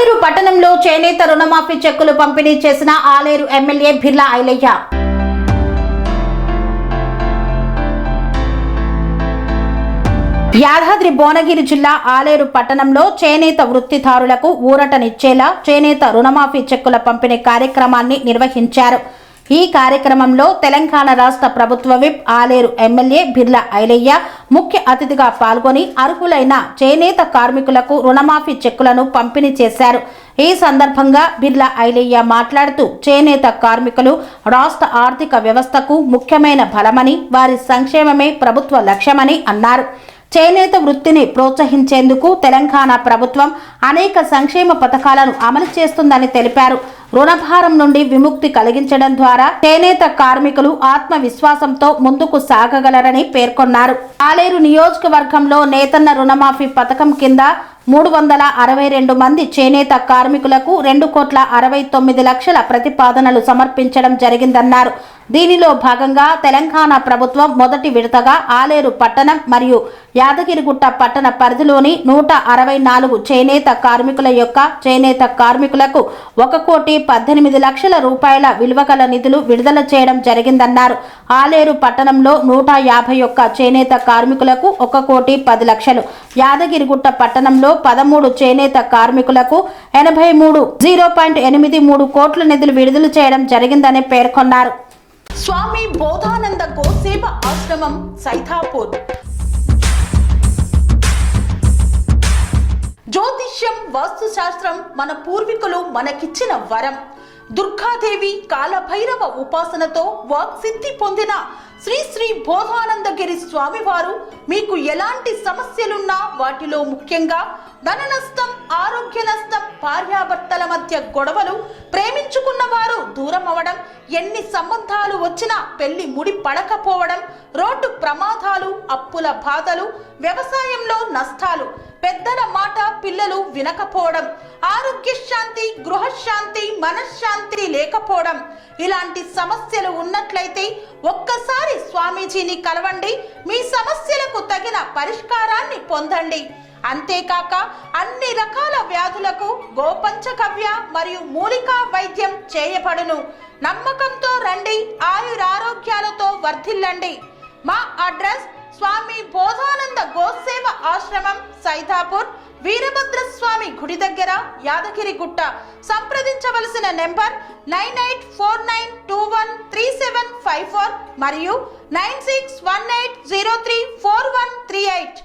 ఆలేరు పట్టణంలో చేనేత రుణమాఫీ చెక్కులు పంపిణీ చేసిన ఆలేరు ఎమ్మెల్యే బిర్లా ఐలయ్య. యాదాద్రి భువనగిరి జిల్లా ఆలేరు పట్టణంలో చేనేత వృత్తిదారులకు ఊరటనిచ్చేలా చేనేత రుణమాఫీ చెక్కుల పంపిణీ కార్యక్రమాన్ని నిర్వహించారు. ఈ కార్యక్రమంలో తెలంగాణ రాష్ట్ర ప్రభుత్వ విప్ ఆలేరు ఎమ్మెల్యే బిర్లా ఐలయ్య ముఖ్య అతిథిగా పాల్గొని అర్హులైన చేనేత కార్మికులకు రుణమాఫీ చెక్కులను పంపిణీ చేశారు. ఈ సందర్భంగా బిర్లా ఐలయ్య మాట్లాడుతూ చేనేత కార్మికులు రాష్ట్ర ఆర్థిక వ్యవస్థకు ముఖ్యమైన బలమని, వారి సంక్షేమమే ప్రభుత్వ లక్ష్యమని అన్నారు. చేనేత వృత్తిని ప్రోత్సహించేందుకు తెలంగాణ ప్రభుత్వం అనేక సంక్షేమ పథకాలను అమలు చేస్తుందని తెలిపారు. రుణభారం నుండి విముక్తి కలిగించడం ద్వారా చేనేత కార్మికులు ఆత్మవిశ్వాసంతో ముందుకు సాగగలరని పేర్కొన్నారు. ఆలేరు నియోజకవర్గంలో నేతన్న రుణమాఫీ పథకం కింద 362 మంది చేనేత కార్మికులకు 2,69,00,000 ప్రతిపాదనలు సమర్పించడం జరిగిందన్నారు. దీనిలో భాగంగా తెలంగాణ ప్రభుత్వం మొదటి విడతగా ఆలేరు పట్టణం మరియు యాదగిరిగుట్ట పట్టణ పరిధిలోని 164 చేనేత కార్మికుల యొక్క చేనేత కార్మికులకు 1,18,00,000 రూపాయల విలువగల నిధులు విడుదల చేయడం జరిగిందన్నారు. ఆలేరు పట్టణంలో 151 చేనేత కార్మికులకు 1,10,00,000, యాదగిరిగుట్ట పట్టణంలో 13 చేనేత కార్మికులకు 0.83 కోట్ల నిధులు విడుదల చేయడం జరిగిందని పేర్కొన్నారు. స్వామి బోధానంద గోసేవ ఆశ్రమం సైథాపూర్. జ్యోతిష్యం, వాస్తుశాస్త్రం మన పూర్వీకులు మనకిచ్చిన వరం. దుర్గాదేవి, కాలభైరవ ఉపాసనతో వాక్సిద్ధి పొందిన శ్రీ శ్రీ బోధానందగిరి స్వామివారు మీకు ఎలాంటి సమస్యలున్నా, వాటిలో ముఖ్యంగా ధన నష్టం, ఆరోగ్య నష్టం, భార్యాభర్తల మధ్య గొడవలు, ప్రేమించుకున్న వారు దూరం అవడం, ఎన్ని సంబంధాలు వచ్చినా పెళ్లి ముడి పడకపోవడం, రోడ్డు ప్రమాదాలు, అప్పుల బాధలు, వ్యవసాయంలో నష్టాలు, పెద్దల మాట పిల్లలు వినకపోవడం, ఆరోగ్య శాంతి, గృహశాంతి, మనశ్శాంతి లేకపోవడం, ఇలాంటి సమస్యలు ఉన్నట్లయితే ఒక్కసారి స్వామీజీని కలవండి. మీ సమస్యలకు తగిన పరిష్కారాన్ని పొందండి. అంతేకాక అన్ని రకాల వ్యాధులకు గోపంచకవ్య మరియు మూలికా వైద్యం చేయబడును. నమ్మకంతో రండి, ఆయురారోగ్యాలతో వర్ధిల్లండి. మా అడ్రస్ స్వామి బోధానంద గోసేవ ఆశ్రమం, సైథాపూర్, వీరభద్రస్వామి గుడి దగ్గర, యాదగిరిగుట్ట. సంప్రదించవలసిన నెంబర్ 9849213754 మరియు 9618034138.